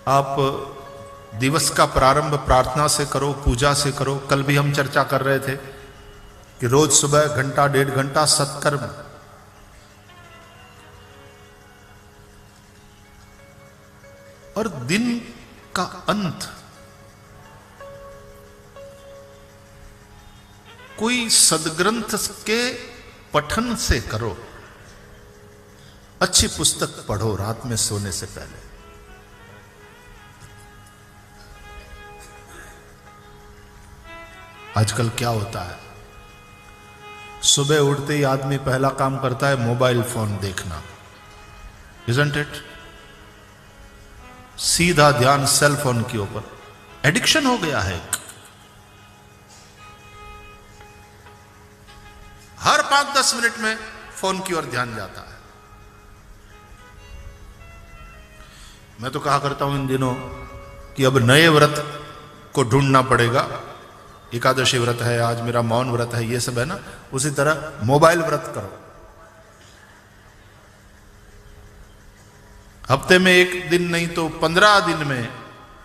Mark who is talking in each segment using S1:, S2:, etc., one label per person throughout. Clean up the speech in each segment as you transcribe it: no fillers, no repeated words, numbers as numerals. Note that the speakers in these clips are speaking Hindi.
S1: आप दिवस का प्रारंभ प्रार्थना से करो, पूजा से करो। कल भी हम चर्चा कर रहे थे कि रोज सुबह घंटा 1.5 घंटा सत्कर्म, और दिन का अंत कोई सदग्रंथ के पठन से करो। अच्छी पुस्तक पढ़ो रात में सोने से पहले। आजकल क्या होता है, सुबह उठते ही आदमी पहला काम करता है मोबाइल फोन देखना, इजंट इट? सीधा ध्यान सेल फोन के ऊपर, एडिक्शन हो गया है। हर 5-10 मिनट में फोन की ओर ध्यान जाता है। मैं तो कहा करता हूं इन दिनों कि अब नए व्रत को ढूंढना पड़ेगा। एकादशी व्रत है, आज मेरा मौन व्रत है, ये सब है ना, उसी तरह मोबाइल व्रत करो। हफ्ते में 1 दिन नहीं तो 15 दिन में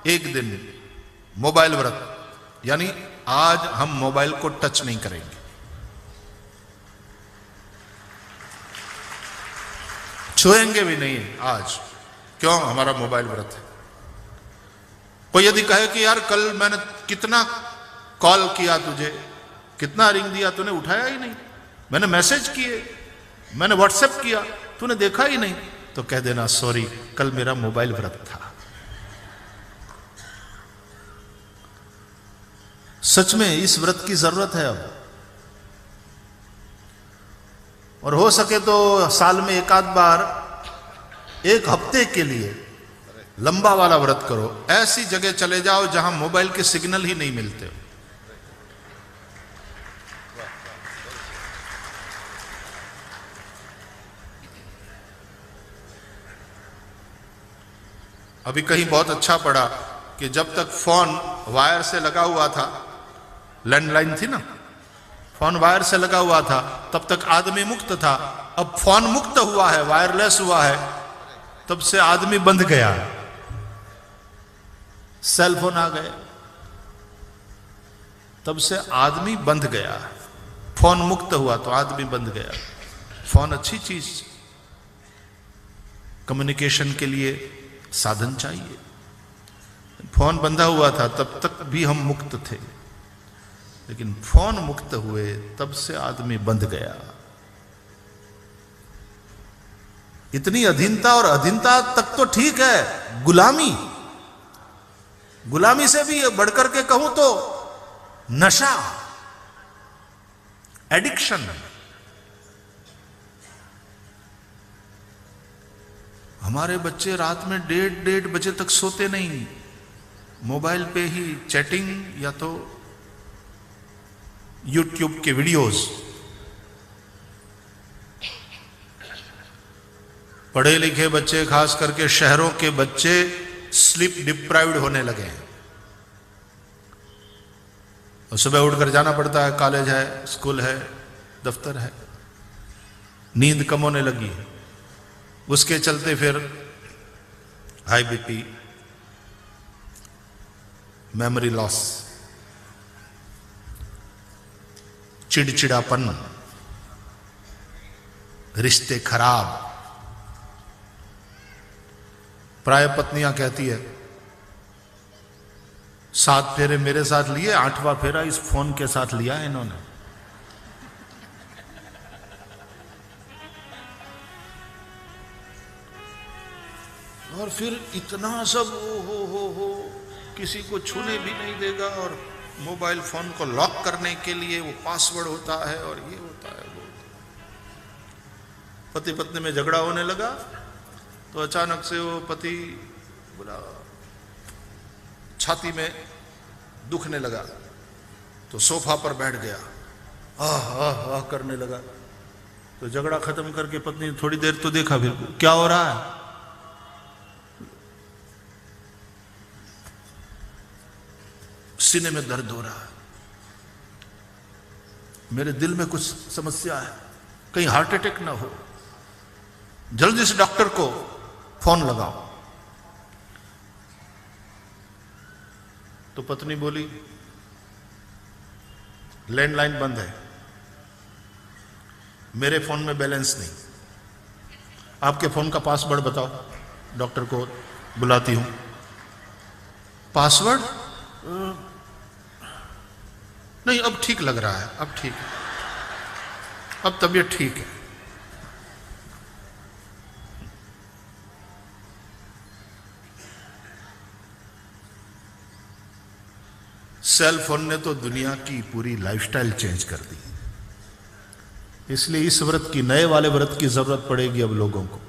S1: 1 दिन मोबाइल व्रत, यानी आज हम मोबाइल को टच नहीं करेंगे। छुएंगे भी नहीं आज। क्यों? हमारा मोबाइल व्रत है। कोई यदि कहे कि यार कल मैंने कितना कॉल किया तुझे, कितना रिंग दिया, तूने उठाया ही नहीं, मैंने मैसेज किए, मैंने व्हाट्सएप किया, तूने देखा ही नहीं, तो कह देना सॉरी, कल मेरा मोबाइल व्रत था। सच में इस व्रत की जरूरत है अब। और हो सके तो साल में 1 आध बार 1 हफ्ते के लिए लंबा वाला व्रत करो। ऐसी जगह चले जाओ जहां मोबाइल के सिग्नल ही नहीं मिलते। अभी कहीं बहुत अच्छा पड़ा कि जब तक फोन वायर से लगा हुआ था, लैंडलाइन थी ना, फोन वायर से लगा हुआ था, तब तक आदमी मुक्त था। अब फोन मुक्त हुआ है, वायरलेस हुआ है, तब से आदमी बंध गया। सेल फोन आ गए, तब से आदमी बंध गया। फोन मुक्त हुआ तो आदमी बंध गया। फोन अच्छी चीज, कम्युनिकेशन के लिए साधन चाहिए। फोन बंधा हुआ था तब तक भी हम मुक्त थे, लेकिन फोन मुक्त हुए तब से आदमी बंध गया। इतनी अधीनता, और अधीनता तक तो ठीक है, गुलामी, गुलामी से भी बढ़कर के कहूं तो नशा, एडिक्शन। हमारे बच्चे रात में 1:30 बजे तक सोते नहीं, मोबाइल पे ही चैटिंग या तो यूट्यूब के वीडियोस। पढ़े लिखे बच्चे, खास करके शहरों के बच्चे, स्लीप डिप्राइव्ड होने लगे हैं। और सुबह उठकर जाना पड़ता है, कॉलेज है, स्कूल है, दफ्तर है, नींद कम होने लगी है। उसके चलते फिर हाई बीपी, मेमोरी लॉस, चिड़चिड़ापन, रिश्ते खराब। प्राय पत्नियां कहती है 7 फेरे मेरे साथ लिए, 8वां फेरा इस फोन के साथ लिया है इन्होंने। और फिर इतना सब हो किसी को छूने भी नहीं देगा, और मोबाइल फोन को लॉक करने के लिए वो पासवर्ड होता है, और ये होता है वो। पति पत्नी में झगड़ा होने लगा तो अचानक से वो पति बोला, छाती में दुखने लगा तो सोफा पर बैठ गया, आह आह आह करने लगा। तो झगड़ा खत्म करके पत्नी थोड़ी देर तो देखा, फिर क्या हो रहा है, सीने में दर्द हो रहा है, मेरे दिल में कुछ समस्या है, कहीं हार्ट अटैक ना हो, जल्दी से डॉक्टर को फोन लगाओ। तो पत्नी बोली लैंडलाइन बंद है, मेरे फोन में बैलेंस नहीं, आपके फोन का पासवर्ड बताओ, डॉक्टर को बुलाती हूं। पासवर्ड नहीं, अब ठीक लग रहा है, अब ठीक है, अब तबीयत ठीक है। सेल फोन ने तो दुनिया की पूरी लाइफस्टाइल चेंज कर दी, इसलिए इस व्रत की, नए वाले व्रत की जरूरत पड़ेगी अब लोगों को।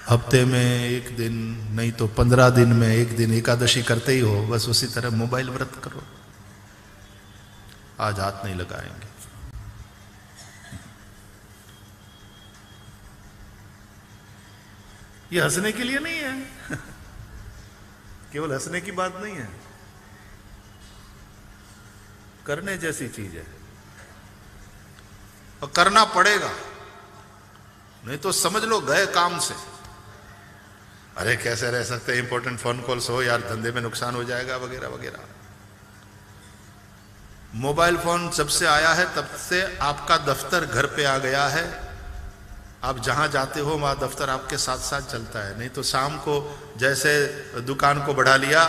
S1: हफ्ते में एक दिन, नहीं तो 15 दिन में एक दिन एकादशी करते ही हो, बस उसी तरह मोबाइल व्रत करो। आज हाथ नहीं लगाएंगे। ये हंसने के लिए नहीं है, केवल हंसने की बात नहीं है, करने जैसी चीज है और करना पड़ेगा, नहीं तो समझ लो गए काम से। अरे कैसे रह सकते हैं, इंपॉर्टेंट फोन कॉल्स हो यार, धंधे में नुकसान हो जाएगा वगैरह वगैरह। मोबाइल फोन जब से आया है तब से आपका दफ्तर घर पे आ गया है। आप जहां जाते हो वहां दफ्तर आपके साथ साथ चलता है। नहीं तो शाम को जैसे दुकान को बढ़ा लिया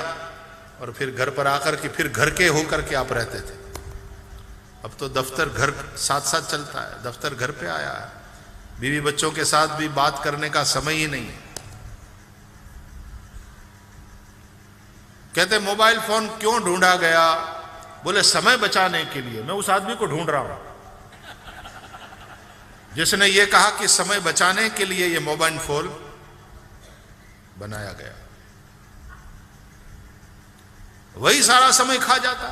S1: और फिर घर पर आकर के फिर घर के होकर के आप रहते थे, अब तो दफ्तर घर साथ साथ चलता है, दफ्तर घर पे आया है। बीवी बच्चों के साथ भी बात करने का समय ही नहीं है। कहते मोबाइल फोन क्यों ढूंढा गया? बोले समय बचाने के लिए। मैं उस आदमी को ढूंढ रहा हूं जिसने ये कहा कि समय बचाने के लिए ये मोबाइल फोन बनाया गया। वही सारा समय खा जाता।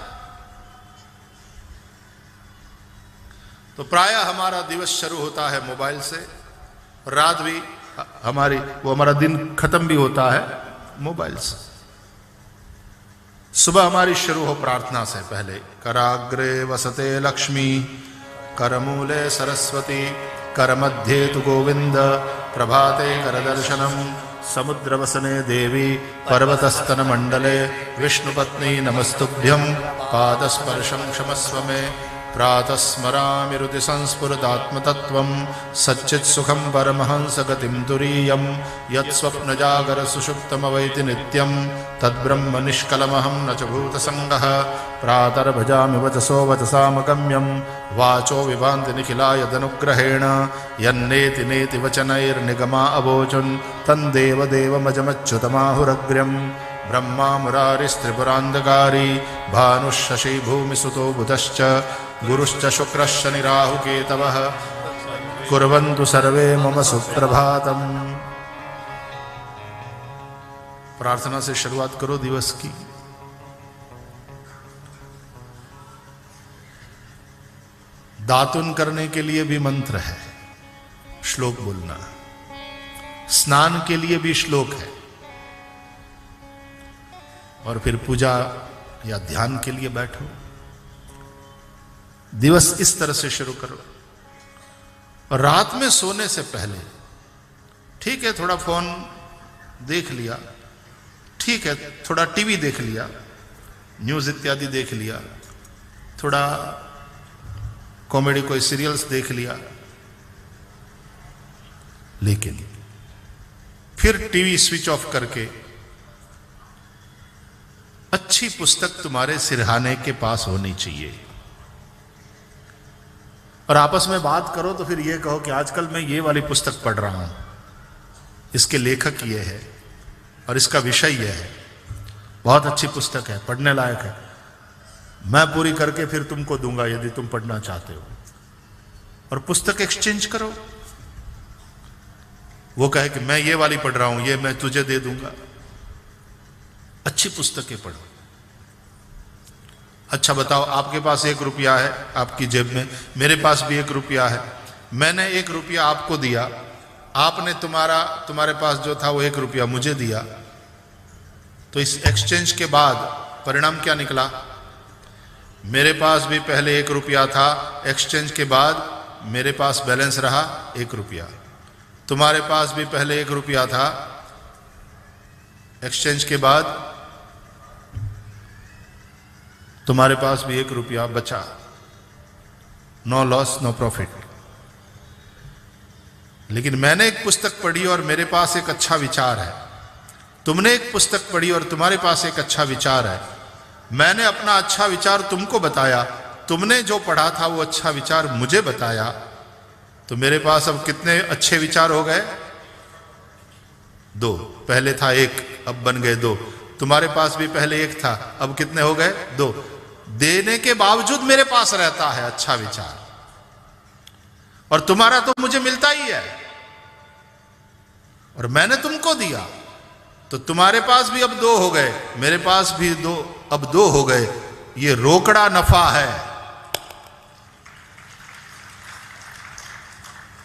S1: तो प्रायः हमारा दिवस शुरू होता है मोबाइल से, रात भी हमारा दिन खत्म भी होता है मोबाइल से। सुबह हमारी शुरू हो प्रार्थना से पहले, कराग्रे वसते लक्ष्मी, करमूले सरस्वती, करमध्ये तु गोविंद, प्रभाते करदर्शनम, समुद्रवसने देवी, पर्वतस्तन मंडले विष्णुपत्नी नमस्तुभ्यं, पादस्पर्शं क्षमस्व मे, प्रातः स्मरामि हृदि संस्फुरदात्मतत्त्वं, सच्चित् सुखं परमहंस गतिं तुरीयं, यत्स्वप्नजागर सुषुप्तमवैति नित्यं, तद्ब्रह्म निष्कलमहं न च भूतसङ्गः, प्रातर्भजामि वचसो वचसामगम्यं, वाचो विभान्ति निखिलाय दनुग्रहेण, यन्नेति नेति वचनैर्निगमा अवोचन्, तन्देवदेवमजमच्युतमाहुरग्र्यम्, ब्रह्मा मुरारिस्त्रिपुरान्धकारी, भानुशशि भूमिसुतो बुधश्च, गुरुश्च शुक्रश्च शनिराहुकेतवः, कुर्वन्तु सर्वे मम सुप्रभातम्। प्रार्थना से शुरुआत करो दिवस की। दातुन करने के लिए भी मंत्र है, श्लोक बोलना। स्नान के लिए भी श्लोक है, और फिर पूजा या ध्यान के लिए बैठो। दिवस इस तरह से शुरू करो। और रात में सोने से पहले, ठीक है थोड़ा फोन देख लिया, ठीक है थोड़ा टीवी देख लिया, न्यूज इत्यादि देख लिया, थोड़ा कॉमेडी कोई सीरियल्स देख लिया, लेकिन फिर टीवी स्विच ऑफ करके अच्छी पुस्तक तुम्हारे सिरहाने के पास होनी चाहिए। और आपस में बात करो तो फिर ये कहो कि आजकल मैं ये वाली पुस्तक पढ़ रहा हूं, इसके लेखक ये है और इसका विषय ये है, बहुत अच्छी पुस्तक है, पढ़ने लायक है, मैं पूरी करके फिर तुमको दूंगा यदि तुम पढ़ना चाहते हो। और पुस्तक एक्सचेंज करो। वो कहे कि मैं ये वाली पढ़ रहा हूं, ये मैं तुझे दे दूंगा। अच्छी पुस्तकें पढ़ो। अच्छा बताओ, आपके पास 1 रुपया है आपकी जेब में, मेरे पास भी 1 रुपया है, मैंने 1 रुपया आपको दिया, आपने तुम्हारे पास जो था वो 1 रुपया मुझे दिया, तो इस एक्सचेंज के बाद परिणाम क्या निकला? मेरे पास भी पहले 1 रुपया था, एक्सचेंज के बाद मेरे पास बैलेंस रहा 1 रुपया, तुम्हारे पास भी पहले 1 रुपया था, एक्सचेंज के बाद तुम्हारे पास भी 1 रुपया बचा, नो लॉस नो प्रॉफिट। लेकिन मैंने एक पुस्तक पढ़ी और मेरे पास एक अच्छा विचार है, तुमने एक पुस्तक पढ़ी और तुम्हारे पास एक अच्छा विचार है, मैंने अपना अच्छा विचार तुमको बताया, तुमने जो पढ़ा था वो अच्छा विचार मुझे बताया, तो मेरे पास अब कितने अच्छे विचार हो गए? 2। पहले था 1, अब बन गए 2। तुम्हारे पास भी पहले 1 था, अब कितने हो गए? 2। देने के बावजूद मेरे पास रहता है अच्छा विचार, और तुम्हारा तो मुझे मिलता ही है, और मैंने तुमको दिया, तो तुम्हारे पास भी अब 2 हो गए, मेरे पास भी 2, अब 2 हो गए। ये रोकड़ा नफा है।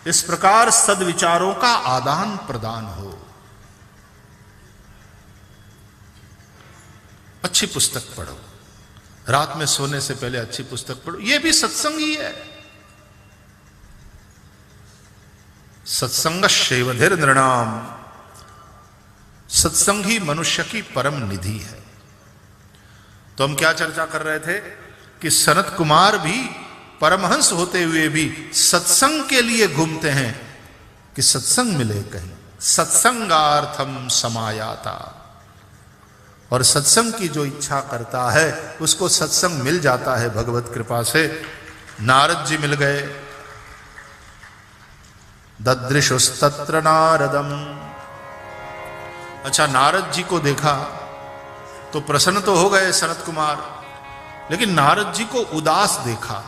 S1: इस प्रकार सद्विचारों का आदान प्रदान हो। अच्छी पुस्तक पढ़ो, रात में सोने से पहले अच्छी पुस्तक पढ़ो, यह भी सत्संग ही है। सत्संगश्चैव नृणाम, सत्संग ही मनुष्य की परम निधि है। तो हम क्या चर्चा कर रहे थे कि सनत कुमार भी परमहंस होते हुए भी सत्संग के लिए घूमते हैं कि सत्संग मिले कहीं, सत्संगार्थम समायाता, और सत्संग की जो इच्छा करता है उसको सत्संग मिल जाता है भगवत कृपा से। नारद जी मिल गए, ददृशुस्तत्र नारदम। अच्छा, नारद जी को देखा तो प्रसन्न तो हो गए सनत कुमार, लेकिन नारद जी को उदास देखा।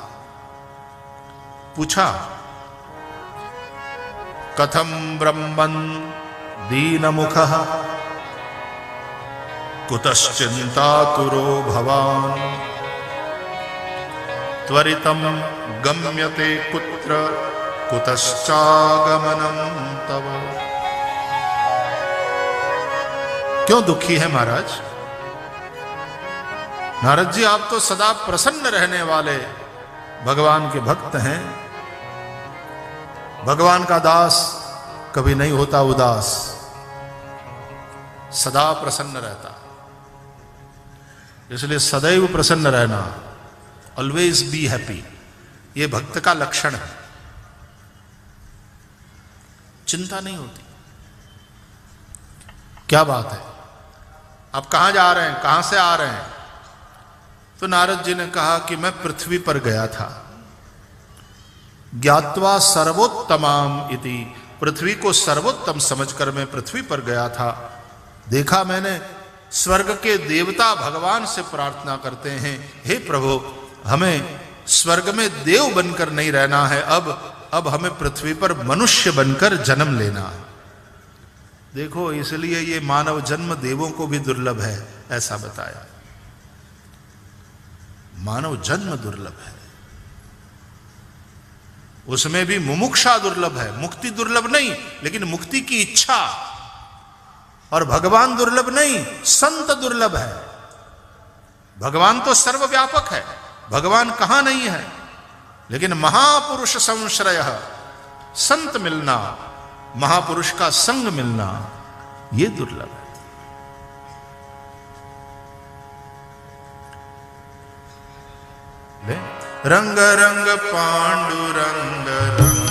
S1: पूछा, कथम ब्रह्मन् दीनमुखः कुतश्चिन्तातुरो भवान् त्वरितं गम्यते कुत्र कुतश्चागमनं तव। क्यों दुखी है महाराज? नारद जी, आप तो सदा प्रसन्न रहने वाले भगवान के भक्त हैं। भगवान का दास कभी नहीं होता उदास, सदा प्रसन्न रहता, इसलिए सदैव प्रसन्न रहना, ऑलवेज बी हैप्पी, यह भक्त का लक्षण है। चिंता नहीं होती। क्या बात है, आप कहां जा रहे हैं, कहां से आ रहे हैं? तो नारद जी ने कहा कि मैं पृथ्वी पर गया था। ज्ञात्वा सर्वोत्तमाम इति, पृथ्वी को सर्वोत्तम समझकर मैं पृथ्वी पर गया था। देखा मैंने स्वर्ग के देवता भगवान से प्रार्थना करते हैं, हे प्रभु हमें स्वर्ग में देव बनकर नहीं रहना है, अब हमें पृथ्वी पर मनुष्य बनकर जन्म लेना है। देखो, इसलिए ये मानव जन्म देवों को भी दुर्लभ है, ऐसा बताया। मानव जन्म दुर्लभ है, उसमें भी मुमुक्षा दुर्लभ है, मुक्ति दुर्लभ नहीं, लेकिन मुक्ति की इच्छा। और भगवान दुर्लभ नहीं, संत दुर्लभ है। भगवान तो सर्वव्यापक है, भगवान कहां नहीं है, लेकिन महापुरुष संश्रय, संत मिलना, महापुरुष का संग मिलना, यह दुर्लभ है। रंग रंग पांडुरंग रंग